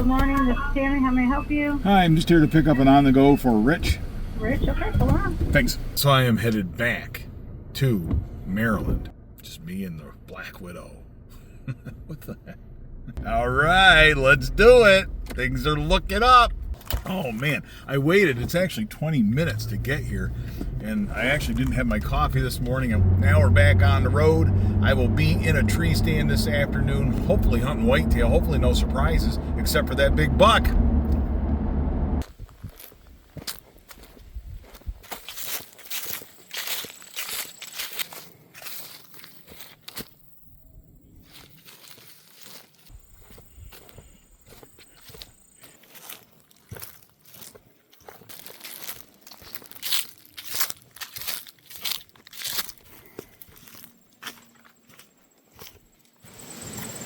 good morning. This is Tammy. How may I help you? Hi, I'm just here to pick up an on-the-go for Rich. Rich, okay, hold on. Thanks. So I am headed back to Maryland. Just me and the Black Widow. What the heck? All right, let's do it. Things are looking up. Oh, man. I waited. It's actually 20 minutes to get here. And I actually didn't have my coffee this morning. And now we're back on the road. I will be in a tree stand this afternoon, hopefully hunting whitetail. Hopefully no surprises, except for that big buck.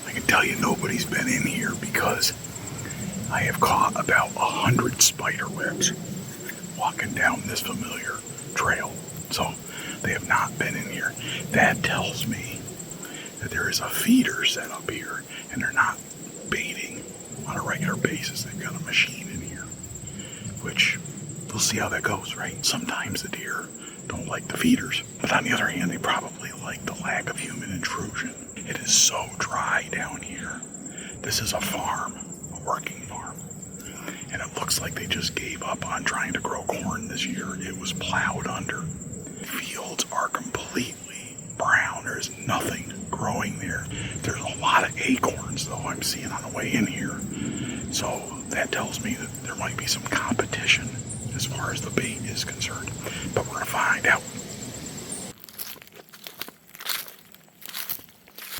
I can tell you nobody's been in here because I have caught about 100 spider webs walking down this familiar trail. So they have not been in here. That tells me that there is a feeder set up here and they're not baiting on a regular basis. They've got a machine in here, which we'll see how that goes, right? Sometimes the deer don't like the feeders, but on the other hand, they probably like the lack of human intrusion. It is so dry down here. This is a farm, a working farm, and it looks like they just gave up on trying to grow corn this year. It was plowed under. Fields are completely brown. There's nothing growing there. There's a lot of acorns, though, I'm seeing on the way in here. So that tells me that there might be some competition as far as the bait is concerned. But we're going to find out.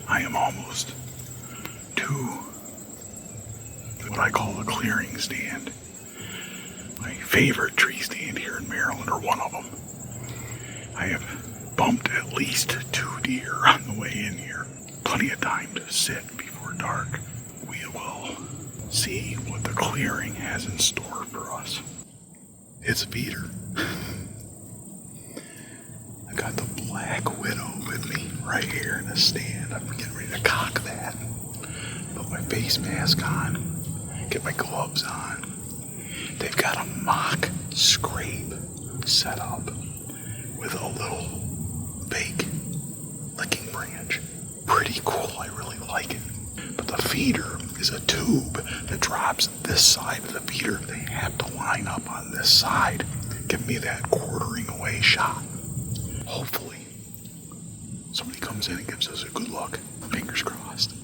I am almost to what I call a clearing stand. My favorite tree stand here in Maryland, or one of them. I have bumped at least 2 deer on the way in here. Plenty of time to sit before dark. We will see what the clearing has in store for us. It's a feeder. I got the Black Widow with me right here in the stand. I'm getting ready to cock that. Put my face mask on. Get my gloves on. They've got a mock scrape set up with a little fake licking branch. Pretty cool. I really like it. But the feeder is a tube that drops this side of the feeder. They have to line up on this side. Give me that quartering away shot. Hopefully, somebody comes in and gives us a good look. Fingers crossed.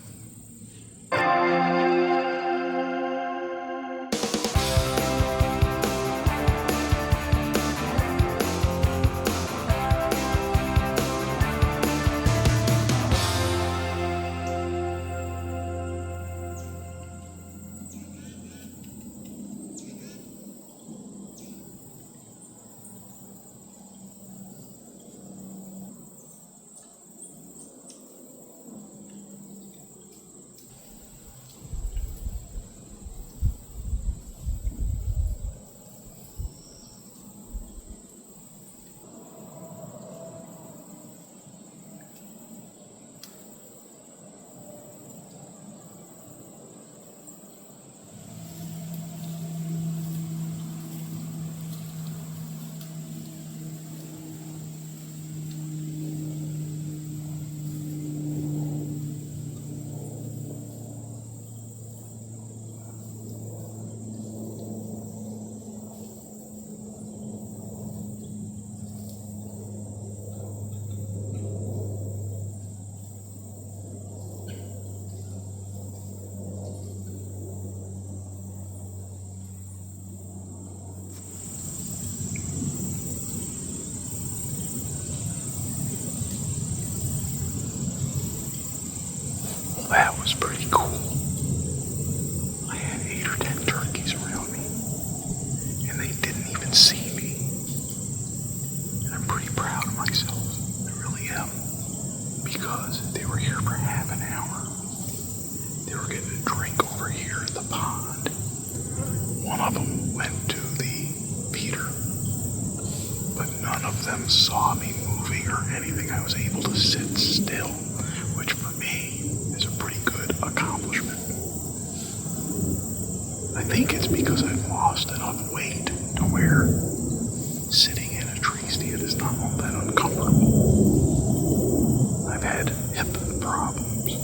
That was pretty cool. I had 8 or 10 turkeys around me, and they didn't even see me. And I'm pretty proud of myself. I really am. Because they were here for half an hour. They were getting a drink over here at the pond. One of them went to the feeder, but none of them saw me moving or anything. I was able to sit still, which for me is a pretty good accomplishment. think it's because I've lost enough weight to where sitting in a tree stand is not all that uncomfortable. I've had hip problems,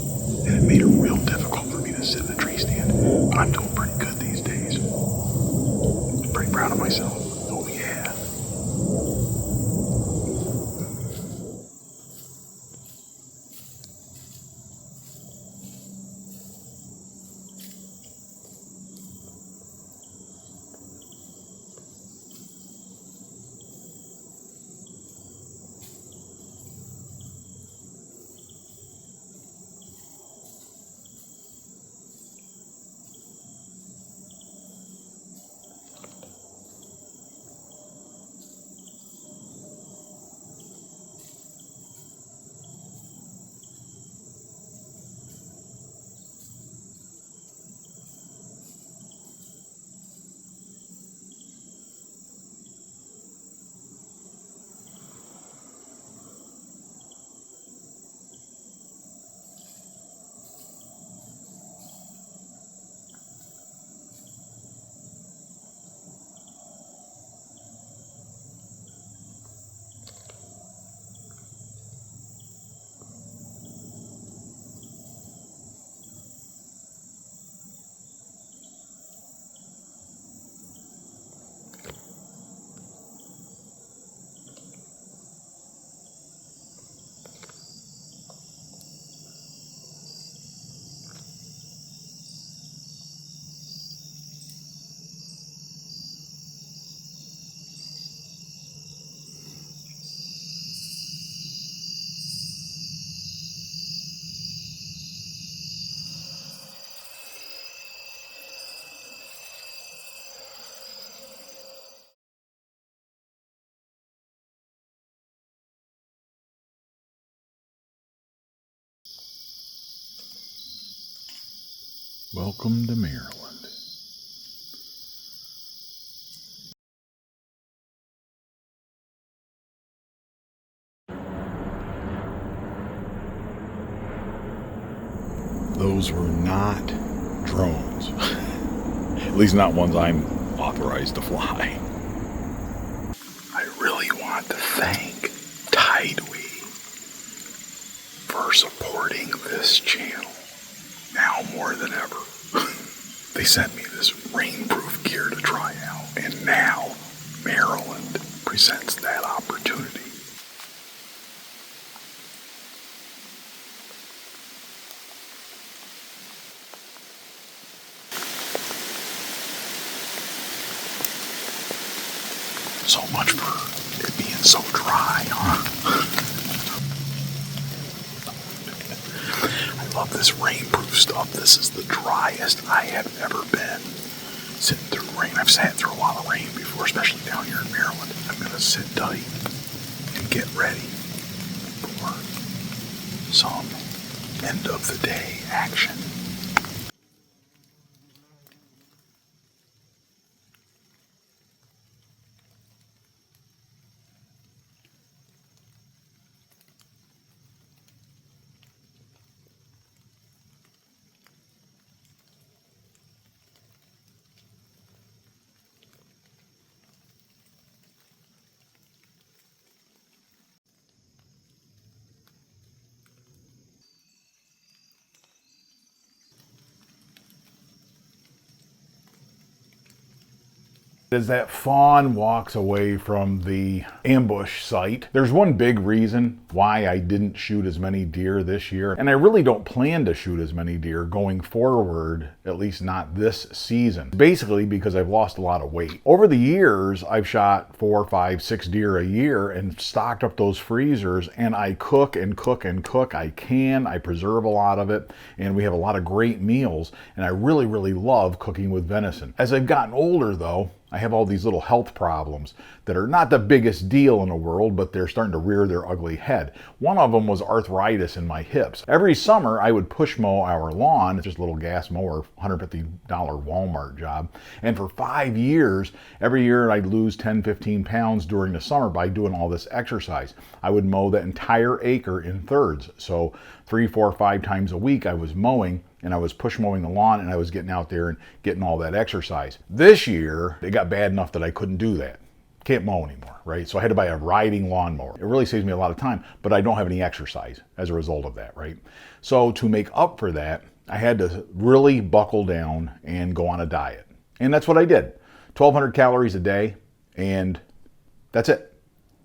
and it made it real difficult for me to sit in a tree stand, but I'm doing pretty good these days. I'm pretty proud of myself. Oh yeah. Welcome to Maryland. Those were not drones. At least not ones I'm authorized to fly. I really want to thank Tideway for supporting this channel now more than ever. They sent me this rainproof gear to try out, and now Maryland presents that opportunity. So much for it being so dry, huh? I love this rainproof stuff. This is the driest I have ever been. Sitting through rain. I've sat through a lot of rain before, especially down here in Maryland. I'm going to sit tight and get ready for some end of the day action. As that fawn walks away from the ambush site, there's one big reason why I didn't shoot as many deer this year, and I really don't plan to shoot as many deer going forward, at least not this season. Basically because I've lost a lot of weight. Over the years, I've shot 4, 5, 6 deer a year and stocked up those freezers, and I cook and cook and cook. I preserve a lot of it, and we have a lot of great meals, and I really, really love cooking with venison. As I've gotten older though, I have all these little health problems that are not the biggest deal in the world, but they're starting to rear their ugly head. head. One of them was arthritis in my hips. Every summer I would push mow our lawn. It's just a little gas mower, $150 Walmart job. And for 5 years, every year I'd lose 10, 15 pounds during the summer by doing all this exercise. I would mow the entire acre in thirds. So 3, 4, 5 times a week I was mowing, and I was push mowing the lawn, and I was getting out there and getting all that exercise. This year, it got bad enough that I couldn't do that. Can't mow anymore, right? So I had to buy a riding lawnmower. It really saves me a lot of time, but I don't have any exercise as a result of that, right? So to make up for that, I had to really buckle down and go on a diet. And that's what I did. 1,200 calories a day, and that's it.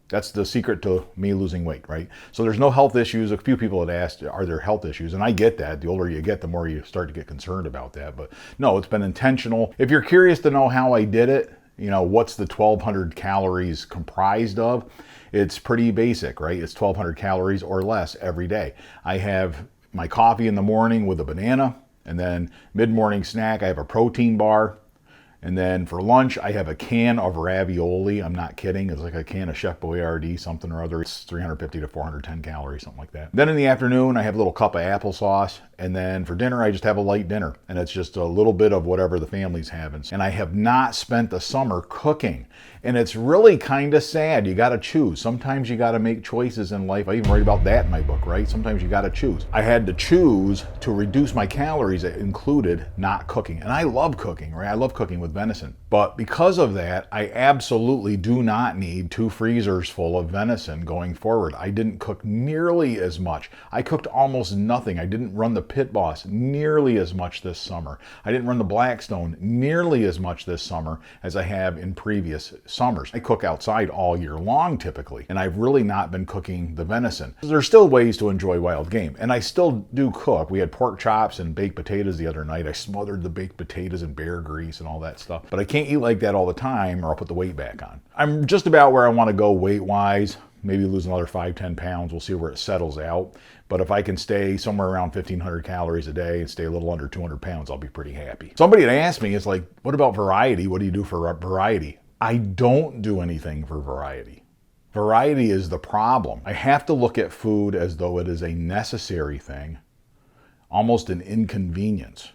That's the secret to me losing weight, right? So there's no health issues. A few people had asked, are there health issues? And I get that. The older you get, the more you start to get concerned about that. But no, it's been intentional. If you're curious to know how I did it, you know, what's the 1,200 calories comprised of? It's pretty basic, right? It's 1,200 calories or less every day. I have my coffee in the morning with a banana, and then mid-morning snack, I have a protein bar. And then for lunch, I have a can of ravioli. I'm not kidding. It's like a can of Chef Boyardee, something or other. It's 350 to 410 calories, something like that. Then in the afternoon, I have a little cup of applesauce. And then for dinner, I just have a light dinner. And it's just a little bit of whatever the family's having. And I have not spent the summer cooking. And it's really kind of sad. You got to choose. Sometimes you got to make choices in life. I even write about that in my book, right? Sometimes you got to choose. I had to choose to reduce my calories. It included not cooking. And I love cooking, right? I love cooking with venison. But because of that, I absolutely do not need 2 freezers full of venison going forward. I didn't cook nearly as much. I cooked almost nothing. I didn't run the Pit Boss nearly as much this summer. I didn't run the Blackstone nearly as much this summer as I have in previous summers. I cook outside all year long typically, and I've really not been cooking the venison. There's still ways to enjoy wild game, and I still do cook. We had pork chops and baked potatoes the other night. I smothered the baked potatoes in bear grease and all that stuff. But I can't eat like that all the time or I'll put the weight back on. I'm just about where I want to go weight-wise. Maybe lose another 5, 10 pounds. We'll see where it settles out. But if I can stay somewhere around 1,500 calories a day and stay a little under 200 pounds, I'll be pretty happy. Somebody had asked me, it's like, what about variety? What do you do for variety? I don't do anything for variety. Variety is the problem. I have to look at food as though it is a necessary thing, almost an inconvenience,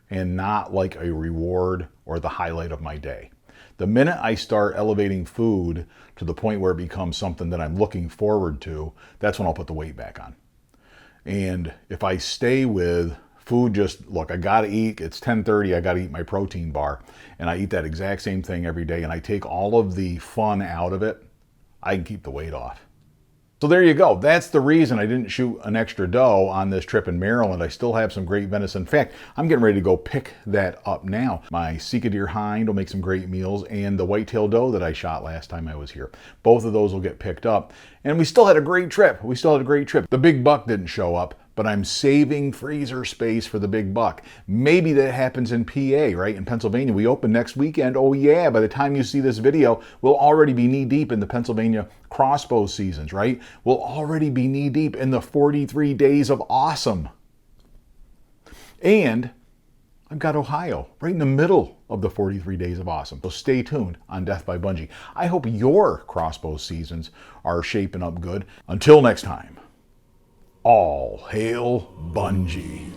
and not like a reward or the highlight of my day. The minute I start elevating food to the point where it becomes something that I'm looking forward to, that's when I'll put the weight back on. And if I stay with food, just look, I gotta eat, it's 10:30, I gotta eat my protein bar, and I eat that exact same thing every day, and I take all of the fun out of it, I can keep the weight off. So there you go. That's the reason I didn't shoot an extra doe on this trip in Maryland. I still have some great venison. In fact, I'm getting ready to go pick that up now. My Sika deer hind will make some great meals, and the white-tailed doe that I shot last time I was here. Both of those will get picked up. And we still had a great trip. The big buck didn't show up, but I'm saving freezer space for the big buck. Maybe that happens in PA, right? In Pennsylvania, we open next weekend. Oh yeah, by the time you see this video, we'll already be knee deep in the Pennsylvania crossbow seasons, right? We'll already be knee deep in the 43 days of awesome. And I've got Ohio right in the middle of the 43 days of awesome. So stay tuned on Death by Bunjie. I hope your crossbow seasons are shaping up good. Until next time. All hail Bunjie.